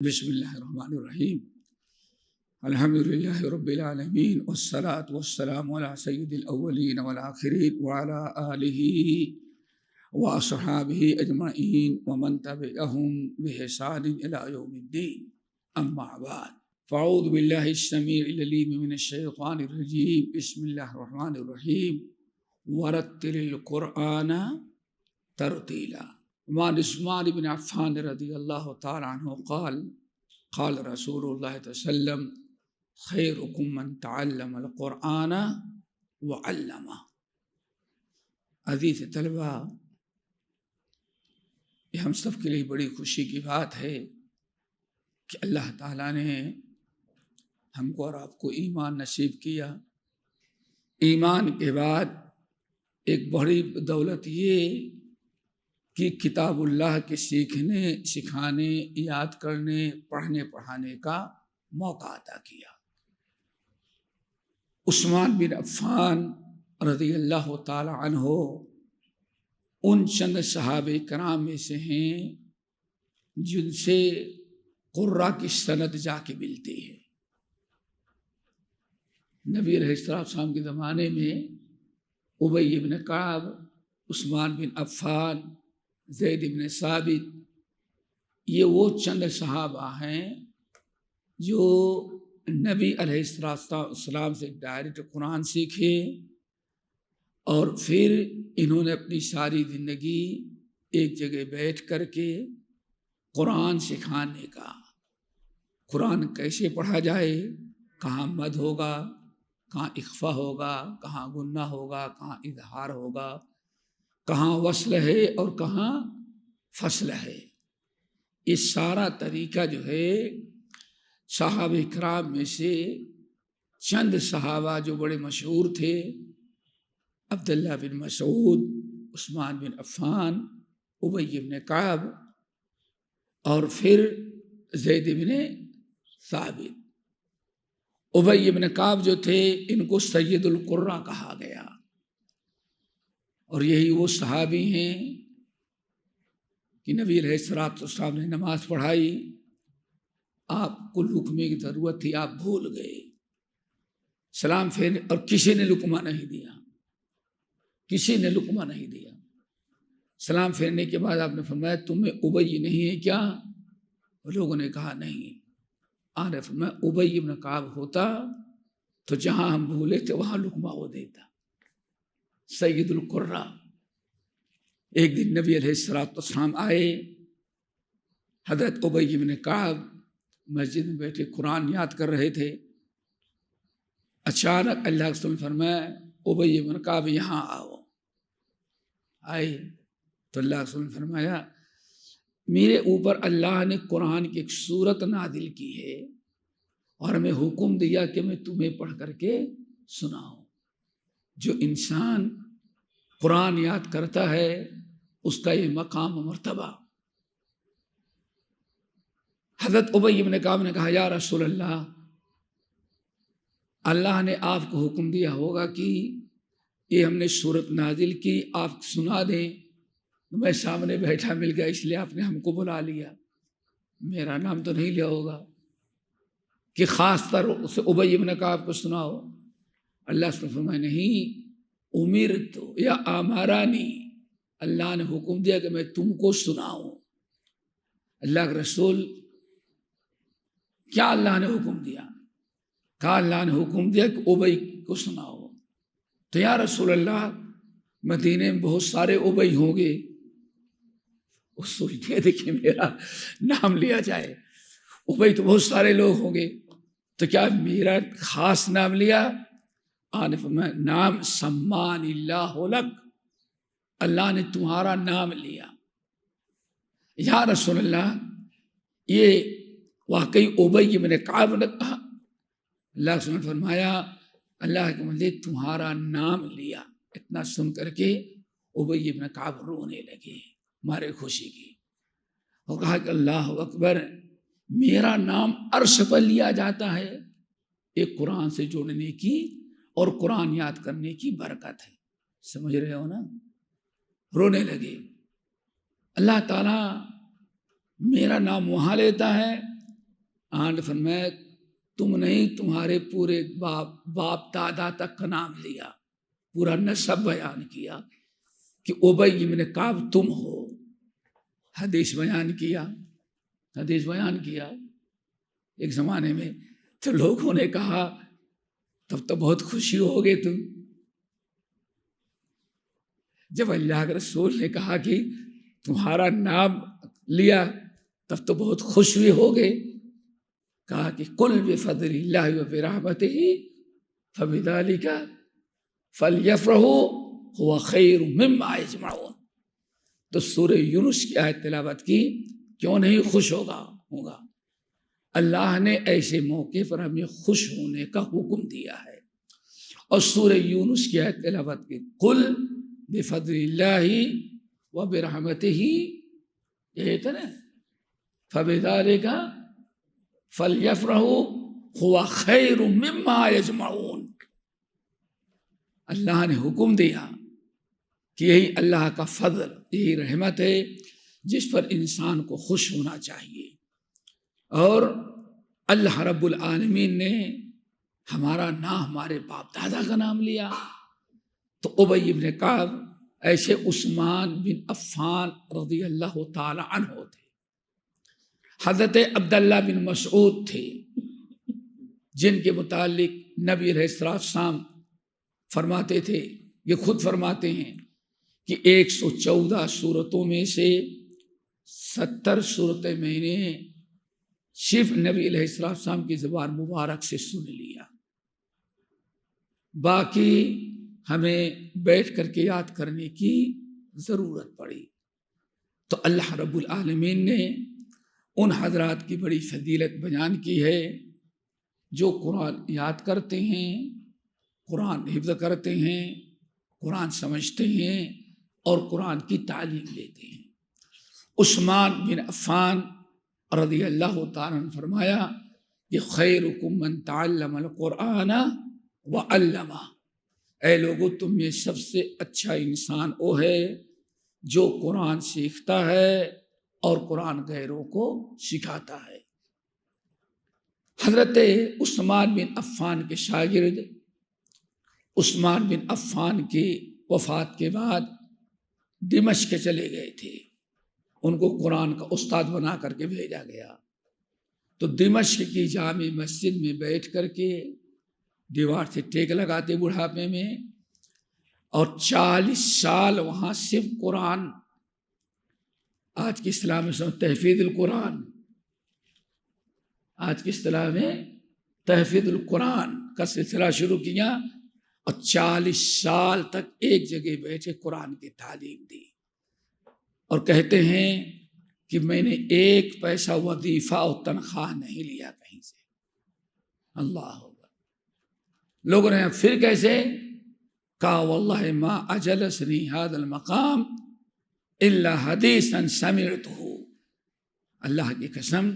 بسم اللہ الرحمن الرحیم الحمد للہ رب العالمین والصلاة والسلام علی سید الاولین والآخرین وعلی آلہ واصحابہ اجمعین ومن تبعہم بإحسان الی یوم الدین اما بعد فاعوذ باللہ السمیع العلیم من الشیطان الرجیم بسم اللہ الرحمن الرحیم ورتل القرآن ترتیلا وعن عثمان بن عفان رضی اللہ تعالی عنہ قال رسول اللہ صلی اللہ علیہ وسلم خیرکم من تعلم القرآن وعلمہ۔ عزیز طلبہ، یہ ہم سب کے لیے بڑی خوشی کی بات ہے کہ اللہ تعالیٰ نے ہم کو اور آپ کو ایمان نصیب کیا۔ ایمان کے بعد ایک بڑی دولت یہ کہ کتاب اللہ کے سیکھنے، سکھانے، یاد کرنے، پڑھنے پڑھانے کا موقع عطا کیا۔ عثمان بن عفان رضی اللہ تعالی عنہ ان چند صحابہ کرام میں سے ہیں جن سے قرہ کی سند جا کے ملتی ہے۔ نبی علیہ السلام کے زمانے میں ابی بن کعب، عثمان بن عفان، زید بن ثابت، یہ وہ چند صحابہ ہیں جو نبی علیہ السلام سے ڈائریکٹ قرآن سیکھے، اور پھر انہوں نے اپنی ساری زندگی ایک جگہ بیٹھ کر کے قرآن سکھانے کا، قرآن کیسے پڑھا جائے، کہاں مد ہوگا، کہاں اخفا ہوگا، کہاں غنہ ہوگا، کہاں اظہار ہوگا، کہاں وصل ہے اور کہاں فصل ہے، یہ سارا طریقہ جو ہے صحابہ کرام میں سے چند صحابہ جو بڑے مشہور تھے، عبداللہ بن مسعود، عثمان بن عفان، ابی بن کعب اور پھر زید بن ثابت۔ ابی بن کعب جو تھے ان کو سید القرہ کہا گیا، اور یہی وہ صحابی ہیں کہ نبی علیہ السلام نے نماز پڑھائی، آپ کو لقمے کی ضرورت تھی، آپ بھول گئے، سلام پھیر، اور کسی نے لقمہ نہیں دیا، کسی نے لقمہ نہیں دیا۔ سلام پھیرنے کے بعد آپ نے فرمایا تمہیں ابی نہیں ہے کیا؟ لوگوں نے کہا نہیں۔ آپ نے فرمایا ابی بن کعب ہوتا تو جہاں ہم بھولے تھے وہاں لقمہ وہ دیتا، سید القرہ۔ ایک دن نبی علیہ السلام آئے، حضرت ابی بن کعب مسجد میں بیٹھے قرآن یاد کر رہے تھے، اچانک اللہ کے رسول نے فرمایا ابی بن کعب یہاں آؤ۔ آئے تو اللہ کے رسول نے فرمایا میرے اوپر اللہ نے قرآن کی ایک سورت نازل کی ہے اور ہمیں حکم دیا کہ میں تمہیں پڑھ کر کے سناؤں۔ جو انسان قرآن یاد کرتا ہے اس کا یہ مقام و مرتبہ۔ حضرت ابی بن کعب نے کہا یا رسول اللہ، اللہ نے آپ کو حکم دیا ہوگا کہ یہ ہم نے سورت نازل کی، آپ سنا دیں۔ میں سامنے بیٹھا مل گیا اس لیے آپ نے ہم کو بلا لیا، میرا نام تو نہیں لیا ہوگا کہ خاص طر سے ابی بن کعب کو سناؤ۔ اللہ سے فرمایا نہیں، امرت یا امرانی، اللہ نے حکم دیا کہ میں تم کو سناؤں۔ اللہ کے رسول کیا اللہ نے حکم دیا؟ کہا اللہ نے حکم دیا کہ ابی کو سناؤ۔ تو یا رسول اللہ مدینے میں بہت سارے ابی ہوں گے، وہ سوچتے تھے کہ میرا نام لیا جائے، ابی تو بہت سارے لوگ ہوں گے، تو کیا میرا خاص نام لیا؟ آنے فرمایا نام سمان اللہ لک، اللہ نے تمہارا نام لیا۔ یا رسول اللہ یہ واقعی ابی بن کعب نے کہا؟ اللہ نے فرمایا اللہ کے بندے تمہارا نام لیا۔ اتنا سن کر کے ابی بن کعب رونے لگے مارے خوشی کی، اور کہا کہ اللہ اکبر، میرا نام عرش پر لیا جاتا ہے، ایک قرآن سے جوڑنے کی اور قرآن یاد کرنے کی برکت ہے۔ سمجھ رہے ہو نا؟ رونے لگے۔ اللہ تعالیٰ میرا نام وہاں لیتا ہے آن نے فرمایا تم نہیں تمہارے پورے باپ دادا تک کا نام لیا، پورا نسب بیان کیا کہ ابی بن کعب تم ہو، حدیث بیان کیا، حدیث بیان کیا۔ ایک زمانے میں تو لوگوں نے کہا تب تو بہت خوشی ہو گئے تم، جب اللہ کے رسول نے کہا کہ تمہارا نام لیا تب تو بہت خوش بھی ہو گئے۔ کہا کہ کل بفضل اللہ وبرحمتہ فبذالک فلیفرحوا هو خیر مما یجمعون۔ تو سورہ یونس کی آیت تلاوت کی، کیوں نہیں خوش ہوگا؟ اللہ نے ایسے موقع پر ہمیں خوش ہونے کا حکم دیا ہے۔ اور سورہ یونس کی آیت تلاوت کی، قل بفضل اللہ وبرحمتہ، یہی تھا نا، فبذالک فلیفرحوا هو خیر مما یجمعون۔ اللہ نے حکم دیا کہ یہی اللہ کا فضل، یہی رحمت ہے جس پر انسان کو خوش ہونا چاہیے۔ اور اللہ رب العالمین نے ہمارا نام، ہمارے باپ دادا کا نام لیا۔ تو ابی بن کعب ایسے عثمان بن عفان رضی اللہ تعالی عنہ تھے۔ حضرت عبداللہ بن مسعود تھے جن کے متعلق نبی علیہ السلام فرماتے تھے، یہ خود فرماتے ہیں کہ 114 سورتوں میں سے 70 سورتیں میں نے صرف نبی علیہ السلام کی زبان مبارک سے سن لیا، باقی ہمیں بیٹھ کر کے یاد کرنے کی ضرورت پڑی۔ تو اللہ رب العالمین نے ان حضرات کی بڑی فضیلت بیان کی ہے جو قرآن یاد کرتے ہیں، قرآن حفظ کرتے ہیں، قرآن سمجھتے ہیں اور قرآن کی تعلیم لیتے ہیں۔ عثمان بن عفان رضی اللہ تعالیٰ نے فرمایا کہ خیرکم من تعلم القرآن وعلمہ، اے لوگو تم میں سب سے اچھا انسان وہ ہے جو قرآن سیکھتا ہے اور قرآن غیروں کو سکھاتا ہے۔ حضرت عثمان بن عفان کے شاگرد عثمان بن عفان کی وفات کے بعد دمشق چلے گئے تھے، ان کو قرآن کا استاد بنا کر کے بھیجا گیا۔ تو دمشق کی جامع مسجد میں بیٹھ کر کے دیوار سے ٹیک لگاتے بڑھاپے میں، اور 40 سال وہاں صرف قرآن، آج کی اصطلاح میں تحفیظ القرآن، آج کی اصطلاح میں تحفیظ القرآن کا سلسلہ شروع کیا، اور 40 سال تک ایک جگہ بیٹھے قرآن کی تعلیم دی۔ اور کہتے ہیں کہ میں نے ایک پیسہ وظیفہ اور تنخواہ نہیں لیا کہیں سے۔ اللہ ہوگا، لوگوں نے پھر کیسے کہا واللہ ما اجلسنی ھذا المقام الا حدیثا سمعتہ، اللہ کی قسم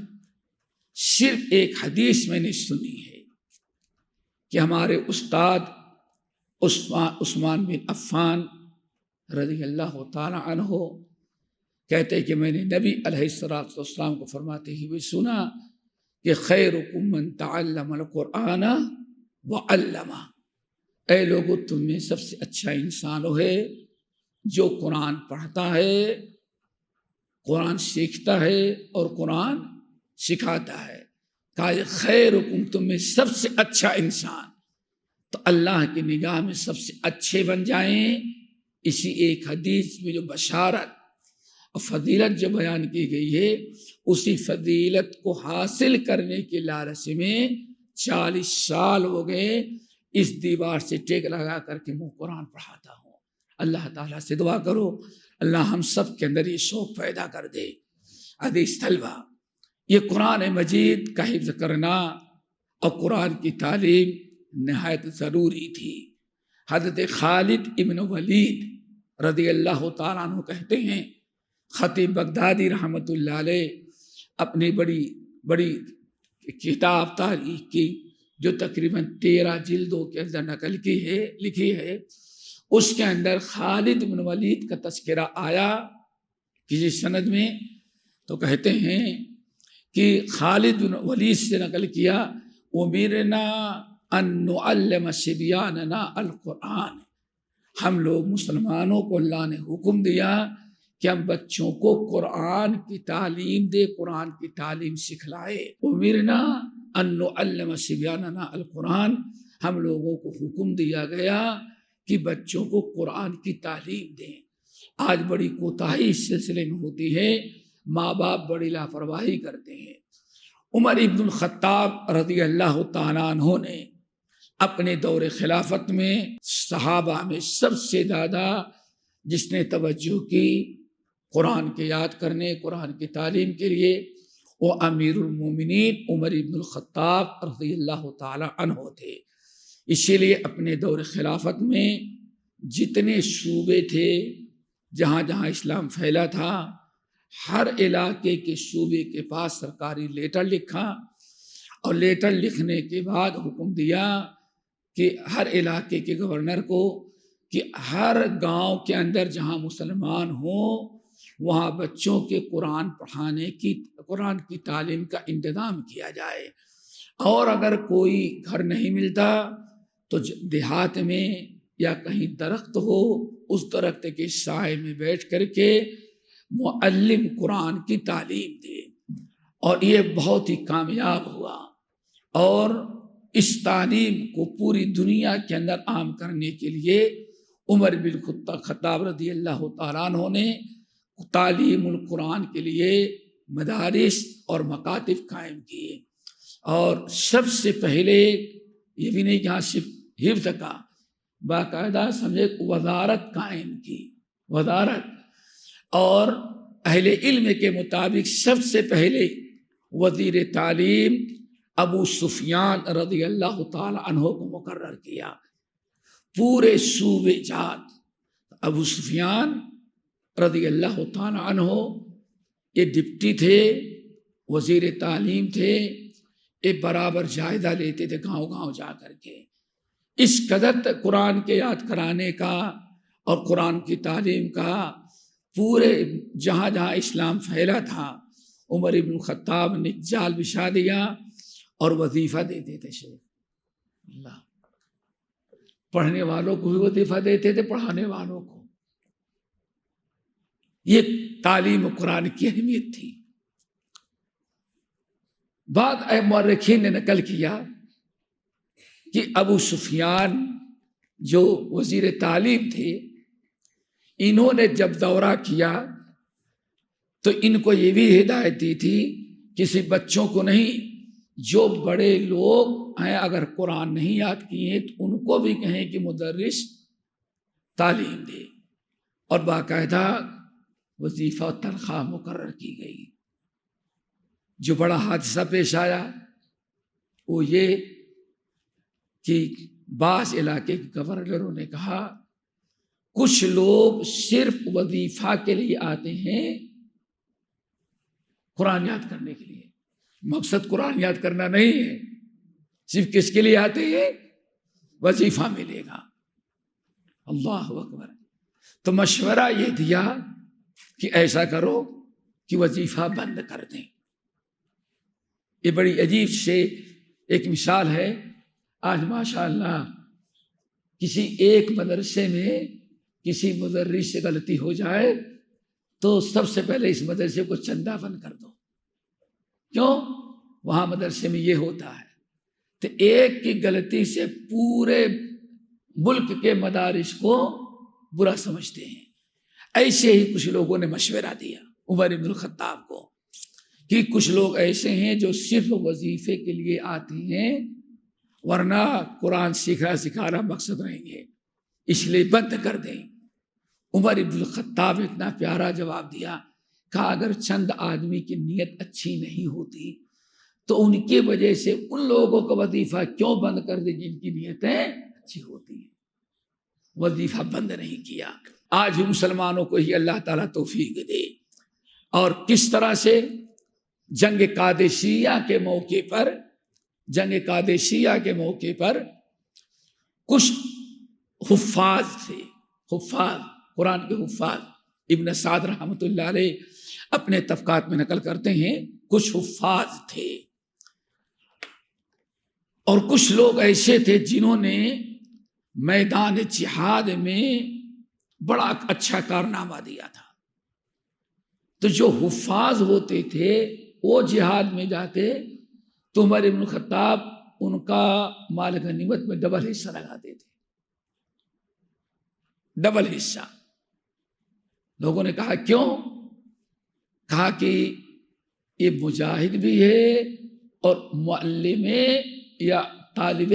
صرف ایک حدیث میں نے سنی ہے کہ ہمارے استاد عثمان بن عفان رضی اللہ تعالی عنہ کہتے کہ میں نے نبی علیہ السلام کو فرماتے ہوئے سنا کہ خیرکم من تعلم القرآن وعلمہ، اے لوگو تم میں سب سے اچھا انسان وہ ہے جو قرآن پڑھتا ہے، قرآن سیکھتا ہے اور قرآن سکھاتا ہے۔ کہا خیرکم، تم میں سب سے اچھا انسان، تو اللہ کی نگاہ میں سب سے اچھے بن جائیں۔ اسی ایک حدیث میں جو بشارت اور فضیلت جو بیان کی گئی ہے، اسی فضیلت کو حاصل کرنے کے لالچ میں 40 سال ہو گئے اس دیوار سے ٹیک لگا کر کے میں قرآن پڑھاتا ہوں۔ اللہ تعالیٰ سے دعا کرو اللہ ہم سب کے اندر یہ شوق پیدا کر دے۔ عزیز طلبہ، یہ قرآن مجید کا حفظ کرنا اور قرآن کی تعلیم نہایت ضروری تھی۔ حضرت خالد ابن ولید رضی اللہ تعالیٰ عنہ کہتے ہیں، خطیب بغدادی رحمۃ اللہ علیہ اپنی بڑی کتاب تاریخ کی جو تقریباً 13 جلدوں کے اندر لکھی ہے، اس کے اندر خالد بن ولید کا تذکرہ آیا کسی سند میں، تو کہتے ہیں کہ خالد بن ولید سے نقل کیا امرنا ان نعلم صبیاننا القرآن، ہم لوگ مسلمانوں کو اللہ نے حکم دیا کہ ہم بچوں کو قرآن کی تعلیم دے، قرآن کی تعلیم سکھلائے۔ امرنا ان نعلم صبیاننا القرآن، ہم لوگوں کو حکم دیا گیا کہ بچوں کو قرآن کی تعلیم دیں۔ آج بڑی کوتاہی اس سلسلے میں ہوتی ہے، ماں باپ بڑی لاپرواہی کرتے ہیں۔ عمر ابن الخطاب رضی اللہ تعالیٰ عنہ نے اپنے دور خلافت میں صحابہ میں سب سے زیادہ جس نے توجہ کی قرآن کے یاد کرنے، قرآن کی تعلیم کے لیے، وہ امیر المومنین عمر ابن الخطاب رضی اللہ تعالیٰ عنہ تھے۔ اسی لیے اپنے دور خلافت میں جتنے شعبے تھے، جہاں جہاں اسلام پھیلا تھا، ہر علاقے کے شعبے کے پاس سرکاری لیٹر لکھا، اور لیٹر لکھنے کے بعد حکم دیا کہ ہر علاقے کے گورنر کو کہ ہر گاؤں کے اندر جہاں مسلمان ہوں وہاں بچوں کے قرآن پڑھانے کی، قرآن کی تعلیم کا انتظام کیا جائے، اور اگر کوئی گھر نہیں ملتا تو دیہات میں یا کہیں درخت ہو، اس درخت کے سائے میں بیٹھ کر کے معلم قرآن کی تعلیم دے، اور یہ بہت ہی کامیاب ہوا، اور اس تعلیم کو پوری دنیا کے اندر عام کرنے کے لیے عمر بن خطاب رضی اللہ تعالیٰ عنہ نے تعلیم القرآن کے لیے مدارس اور مکاتب قائم کیے، اور سب سے پہلے یہ بھی نہیں کہ ہاں صرف حفظ کا، باقاعدہ سمجھے وزارت قائم کی، وزارت، اور اہل علم کے مطابق سب سے پہلے وزیر تعلیم ابو سفیان رضی اللہ تعالی عنہ کو مقرر کیا۔ پورے صوبے جات ابو سفیان رضی اللہ تعالی عنہ یہ ڈپٹی تھے، وزیر تعلیم تھے، یہ برابر جائزہ لیتے تھے گاؤں گاؤں جا کر کے۔ اس قدر قرآن کے یاد کرانے کا اور قرآن کی تعلیم کا پورے جہاں جہاں اسلام پھیلا تھا، عمر ابن خطاب نے جال بچھا دیا اور وظیفہ دیتے تھے۔ شیخ اللہ، پڑھنے والوں کو بھی وظیفہ دیتے تھے، پڑھانے والوں کو۔ یہ تعلیم قرآن کی اہمیت تھی۔ بعض مورخین نے نقل کیا کہ ابو سفیان جو وزیر تعلیم تھے، انہوں نے جب دورہ کیا تو ان کو یہ بھی ہدایت دی تھی کسی بچوں کو نہیں، جو بڑے لوگ ہیں اگر قرآن نہیں یاد کیے تو ان کو بھی کہیں کہ مدرس تعلیم دے، اور باقاعدہ وظیفہ و تنخواہ مقرر کی گئی۔ جو بڑا حادثہ پیش آیا وہ یہ کہ بعض علاقے کے گورنروں نے کہا کچھ لوگ صرف وظیفہ کے لیے آتے ہیں، قرآن یاد کرنے کے لیے۔ مقصد قرآن یاد کرنا نہیں ہے، صرف کس کے لیے آتے ہیں؟ وظیفہ ملے گا۔ اللہ اکبر۔ تو مشورہ یہ دیا کہ ایسا کرو کہ وظیفہ بند کر دیں۔ یہ بڑی عجیب سے ایک مثال ہے۔ آج ماشاءاللہ کسی ایک مدرسے میں کسی مدرس سے غلطی ہو جائے تو سب سے پہلے اس مدرسے کو چندہ بند کر دو۔ کیوں؟ وہاں مدرسے میں یہ ہوتا ہے۔ تو ایک کی غلطی سے پورے ملک کے مدارس کو برا سمجھتے ہیں۔ ایسے ہی کچھ لوگوں نے مشورہ دیا عمر بن الخطاب کو کہ کچھ لوگ ایسے ہیں جو صرف وظیفے کے لیے آتے ہیں، ورنہ قرآن سکھانا مقصد رہیں گے، اس لیے بند کر دیں۔ عمر بن الخطاب نے اتنا پیارا جواب دیا، کہا اگر چند آدمی کی نیت اچھی نہیں ہوتی تو ان کی وجہ سے ان لوگوں کا وظیفہ کیوں بند کر دے جن کی نیتیں اچھی ہوتی ہیں۔ وظیفہ بند نہیں کیا۔ آج بھی مسلمانوں کو ہی اللہ تعالیٰ توفیق دے۔ اور کس طرح سے جنگ قادسیہ کے موقع پر کچھ حفاظ تھے، قرآن کے حفاظ، ابن سعد رحمۃ اللہ علیہ اپنے طبقات میں نقل کرتے ہیں کچھ حفاظ تھے اور کچھ لوگ ایسے تھے جنہوں نے میدان جہاد میں بڑا اچھا کارنامہ دیا تھا. تو جو حفاظ ہوتے تھے وہ جہاد میں جاتے تو عمر بن الخطاب ان کا مال غنیمت میں ڈبل حصہ لگاتے تھے. ڈبل حصہ. لوگوں نے کہا کیوں؟ کہا کہ یہ مجاہد بھی ہے اور معلم یا طالب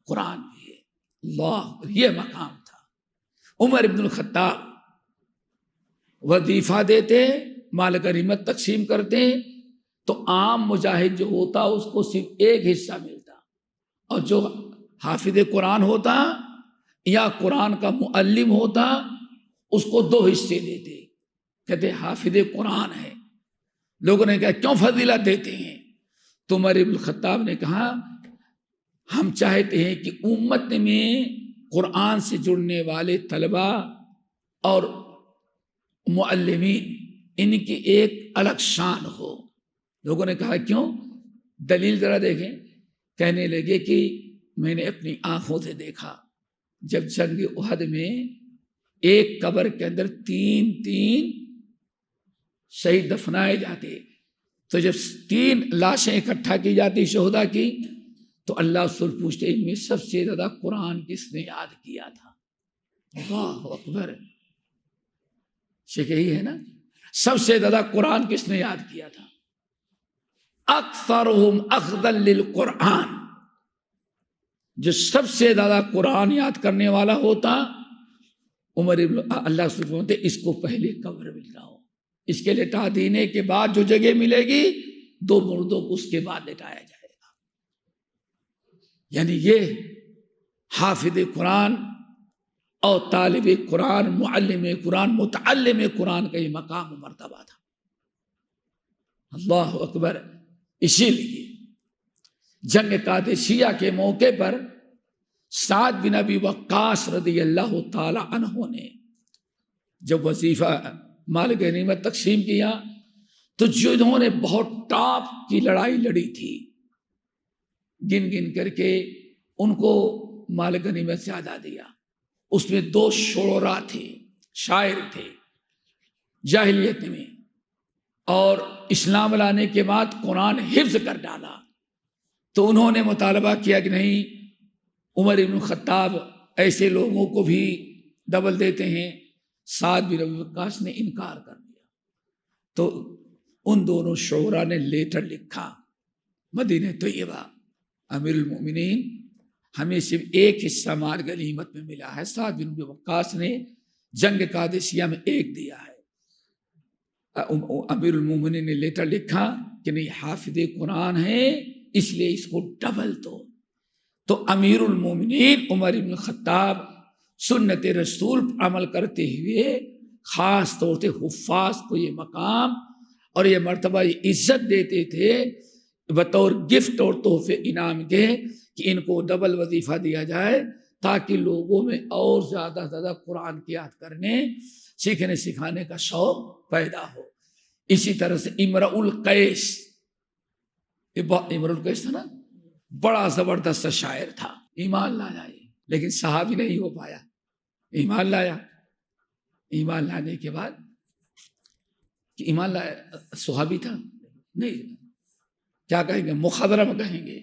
قرآن بھی ہے. اللہ، یہ مقام تھا. عمر بن الخطاب وظیفہ دیتے، مال غنیمت تقسیم کرتے تو عام مجاہد جو ہوتا اس کو صرف ایک حصہ ملتا اور جو حافظ قرآن ہوتا یا قرآن کا معلم ہوتا اس کو 2 حصے دیتے. کہتے حافظ قرآن ہے. لوگوں نے کہا کیوں فضیلت دیتے ہیں؟ تو عمر بن الخطاب نے کہا ہم چاہتے ہیں کہ امت میں قرآن سے جڑنے والے طلبہ اور معلمین ان کی ایک الگ شان ہو. لوگوں نے کہا کیوں؟ دلیل ذرا دیکھیں. کہنے لگے کہ میں نے اپنی آنکھوں سے دیکھا جب جنگ احد میں ایک قبر کے اندر 3 شہید دفنائے جاتے تو جب 3 لاشیں اکٹھا کی جاتی شہداء کی تو اللہ رسول پوچھتے ان میں سب سے زیادہ قرآن کس نے یاد کیا تھا؟ اللہ اکبر. شیخ یہی ہے نا، سب سے زیادہ قرآن کس نے یاد کیا تھا؟ اکثرہم اخذا للقرآن. جو سب سے زیادہ قرآن یاد کرنے والا ہوتا عمر اللہ سبحانہ اس کو پہلے قبر ملنا ہو، اس کے لٹا دینے کے بعد جو جگہ ملے گی 2 مردوں کو اس کے بعد لٹایا جائے گا. یعنی یہ حافظ قرآن اور طالب قرآن، معلم قرآن، متعلم قرآن کا یہ مقام و مرتبہ تھا. اللہ اکبر. اسی لیے جنگ قادسیہ کے موقع پر سعد بن ابی وقاص رضی اللہ تعالی عنہ نے جب وظیفہ مال غنیمت تقسیم کیا تو جنہوں نے بہت ٹاپ کی لڑائی لڑی تھی گن گن کر کے ان کو مال غنیمت زیادہ دیا. اس میں 2 شعراء تھے، شاعر تھے جاہلیت میں، اور اسلام لانے کے بعد قرآن حفظ کر ڈالا. تو انہوں نے مطالبہ کیا کہ نہیں، عمر بن الخطاب ایسے لوگوں کو بھی ڈبل دیتے ہیں. سعد بن ابی وقاص نے انکار کر دیا. تو ان دونوں شعراء نے لیٹر لکھا مدینہ طیبہ، امیر المؤمنین ہمیں صرف ایک حصہ مال غنیمت میں ملا ہے. سعد بن ابی وقاص نے جنگ قادسیہ میں 1 دیا ہے. امیر المومنین نے لیٹر لکھا کہ نہیں، حافظ قرآن ہے اس لیے اس کو ڈبل دو. تو امیر المومنین عمر بن الخطاب سنت رسول پر عمل کرتے ہوئے خاص طور سے حفاظ کو یہ مقام اور یہ مرتبہ، یہ عزت دیتے تھے بطور گفٹ اور تحفے انعام کے کہ ان کو ڈبل وظیفہ دیا جائے تاکہ لوگوں میں اور زیادہ زیادہ قرآن کی یاد کرنے، سیکھنے سکھانے کا شوق پیدا ہو. اسی طرح سے امرؤ القیس، امرؤ القیس تھا نا، بڑا زبردست شاعر تھا. ایمان لایا لیکن صحابی نہیں ہو پایا. ایمان لایا، ایمان لانے کے بعد کہ ایمان لایا صحابی تھا نہیں، کیا کہیں گے، مخضرم کہیں گے.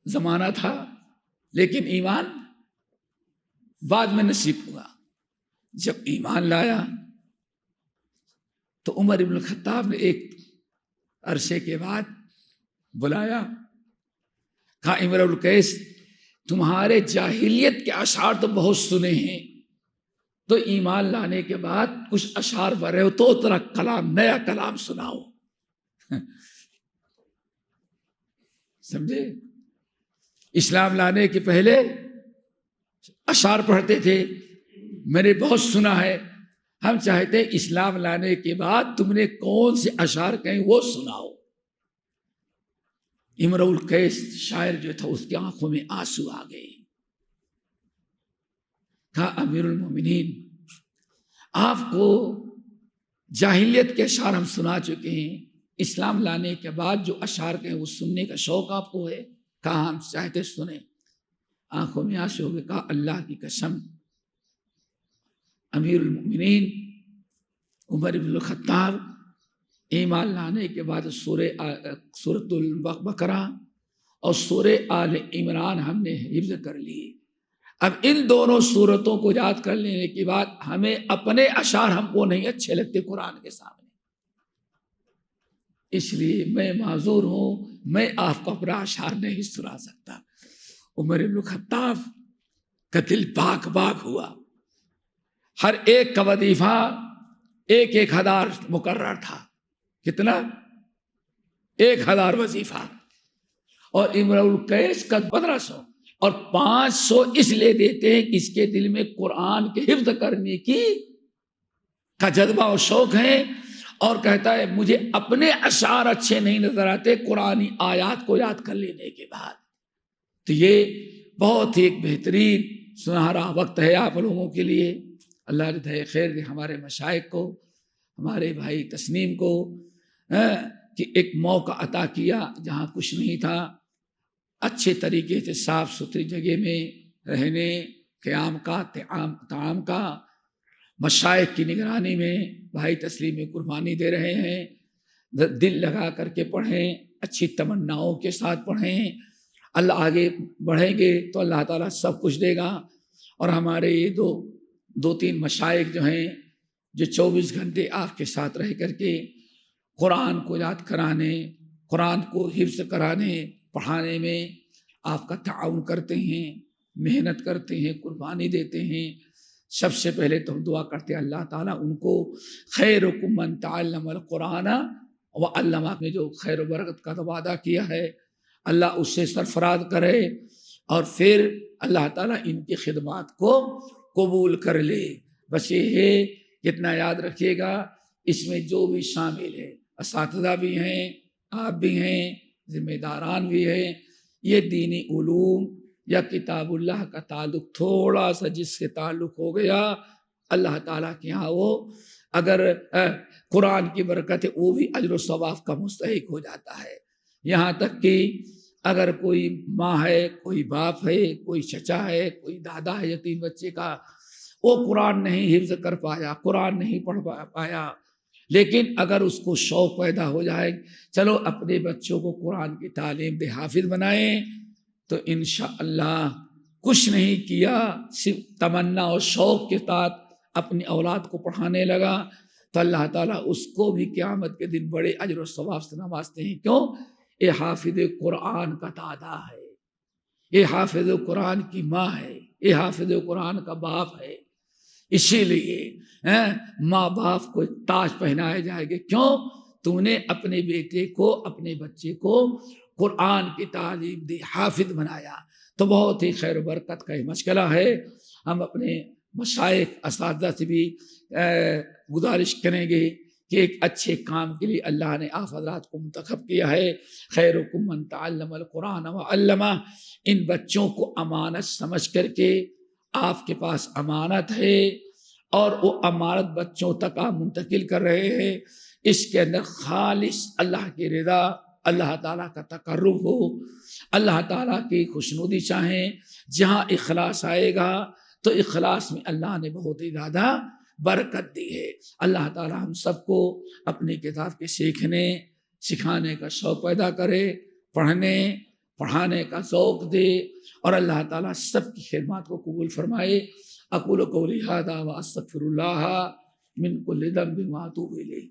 زمانہ تھا لیکن ایمان بعد میں نصیب ہوا. جب ایمان لایا تو عمر بن الخطاب نے ایک عرصے کے بعد بلایا، کہا امرؤ القیس تمہارے جاہلیت کے اشعار تو بہت سنے ہیں، تو ایمان لانے کے بعد کچھ اشعار پڑھ رہے ہو تو تیرا کلام، نیا کلام سناؤ. سمجھے؟ اسلام لانے کے پہلے اشعار پڑھتے تھے، میں نے بہت سنا ہے. ہم چاہتے ہیں اسلام لانے کے بعد تم نے کون سے اشعار کہیں وہ سناؤ. امرؤ القیس شاعر جو تھا اس کی آنکھوں میں آنسو آ گئے. کہا امیر المومنین آپ کو جاہلیت کے اشعار ہم سنا چکے ہیں، اسلام لانے کے بعد جو اشعار کے ہیں وہ سننے کا شوق آپ کو ہے؟ کہا ہم چاہتے سنیں، آنکھوں میں آنسو ہو گئے، کہا اللہ کی قسم امیر المؤمنین عمر بن الخطاب ایمان لانے کے بعد سورۃ البقرہ اور سورہ آل عمران ہم نے حفظ کر لی۔ اب ان دونوں سورتوں کو یاد کر لینے کے بعد ہمیں اپنے اشعار ہم کو نہیں اچھے لگتے قرآن کے سامنے، اس لیے میں معذور ہوں، میں آپ کو اپنا اشعار نہیں سنا سکتا۔ عمر بن الخطاب کا دل باغ باغ ہوا، ہر ایک کا وظیفہ 1000 مقرر تھا۔ کتنا؟ 1000 وظیفہ، اور امرؤ القیس کا 1500، اور 500 اس لیے دیتے ہیں کہ اس کے دل میں قرآن کے حفظ کرنے کا جذبہ اور شوق ہے، اور کہتا ہے مجھے اپنے اشعار اچھے نہیں نظر آتے قرآنی آیات کو یاد کر لینے کے بعد۔ تو یہ بہت ہی ایک بہترین سنہرا وقت ہے آپ لوگوں کے لیے۔ اللہ رضا خیر دے ہمارے مشائخ کو، ہمارے بھائی تسنیم کو، کہ ایک موقع عطا کیا جہاں کچھ نہیں تھا، اچھے طریقے سے صاف ستھری جگہ میں رہنے، قیام کا، طعام کا، مشائخ کی نگرانی میں بھائی تسلیم قربانی دے رہے ہیں۔ دل لگا کر کے پڑھیں، اچھی تمناؤں کے ساتھ پڑھیں، اللہ آگے بڑھیں گے تو اللہ تعالیٰ سب کچھ دے گا۔ اور ہمارے یہ دو تین مشائخ جو ہیں، جو 24 گھنٹے آپ کے ساتھ رہ کر کے قرآن کو یاد کرانے، قرآن کو حفظ کرانے، پڑھانے میں آپ کا تعاون کرتے ہیں، محنت کرتے ہیں، قربانی دیتے ہیں، سب سے پہلے تو ہم دعا کرتے ہیں اللہ تعالیٰ ان کو خیرکم من تعلم القرآن وعلمہ نے جو خیر و برکت کا وعدہ کیا ہے اللہ اس سے سرفراز کرے، اور پھر اللہ تعالیٰ ان کی خدمات کو قبول کر لے۔ بس یہ ہے کتنا یاد رکھیے گا، اس میں جو بھی شامل ہے، اساتذہ بھی ہیں، آپ بھی ہیں، ذمہ داران بھی ہیں، یہ دینی علوم یا کتاب اللہ کا تعلق تھوڑا سا جس سے تعلق ہو گیا، اللہ تعالیٰ کے یہاں وہ اگر قرآن کی برکت ہے وہ بھی اجر و ثواب کا مستحق ہو جاتا ہے۔ یہاں تک کہ اگر کوئی ماں ہے، کوئی باپ ہے، کوئی چچا ہے، کوئی دادا ہے یتیم بچے کا، وہ قرآن نہیں حفظ کر پایا، قرآن نہیں پڑھ پایا، لیکن اگر اس کو شوق پیدا ہو جائے چلو اپنے بچوں کو قرآن کی تعلیم دے، حافظ بنائیں، تو انشاءاللہ کچھ نہیں کیا، صرف تمنا اور شوق کے ساتھ اپنی اولاد کو پڑھانے لگا تو اللہ تعالیٰ اس کو بھی قیامت کے دن بڑے اجر و ثواب سے نوازتے ہیں۔ کیوں؟ یہ حافظ قرآن کا دادا ہے، یہ حافظ قرآن کی ماں ہے، یہ حافظ قرآن کا باپ ہے، اسی لیے ماں باپ کو تاج پہنائے جائے گے۔ کیوں؟ تو نے اپنے بیٹے کو، اپنے بچے کو قرآن کی تعلیم دی، حافظ بنایا، تو بہت ہی خیر و برکت کا یہ مشغلہ ہے۔ ہم اپنے مشائخ اساتذہ سے بھی گزارش کریں گے کہ ایک اچھے کام کے لیے اللہ نے آپ حضرات کو منتخب کیا ہے۔ خیرکم من تعلم القرآن وعلمہ، ان بچوں کو امانت سمجھ کر کے آپ کے پاس امانت ہے، اور وہ امانت بچوں تک آپ منتقل کر رہے ہیں، اس کے اندر خالص اللہ کی رضا، اللہ تعالیٰ کا تقرب ہو، اللہ تعالیٰ کی خوشنودی چاہیں، جہاں اخلاص آئے گا تو اخلاص میں اللہ نے بہت ہی زیادہ برکت دی ہے۔ اللہ تعالیٰ ہم سب کو اپنی کتاب کے سیکھنے سکھانے کا شوق پیدا کرے، پڑھنے پڑھانے کا ذوق دے، اور اللہ تعالیٰ سب کی خدمات کو قبول فرمائے۔ اقول قولی ھذا واستغفر اللہ من کل ذنب واتوب الیہ۔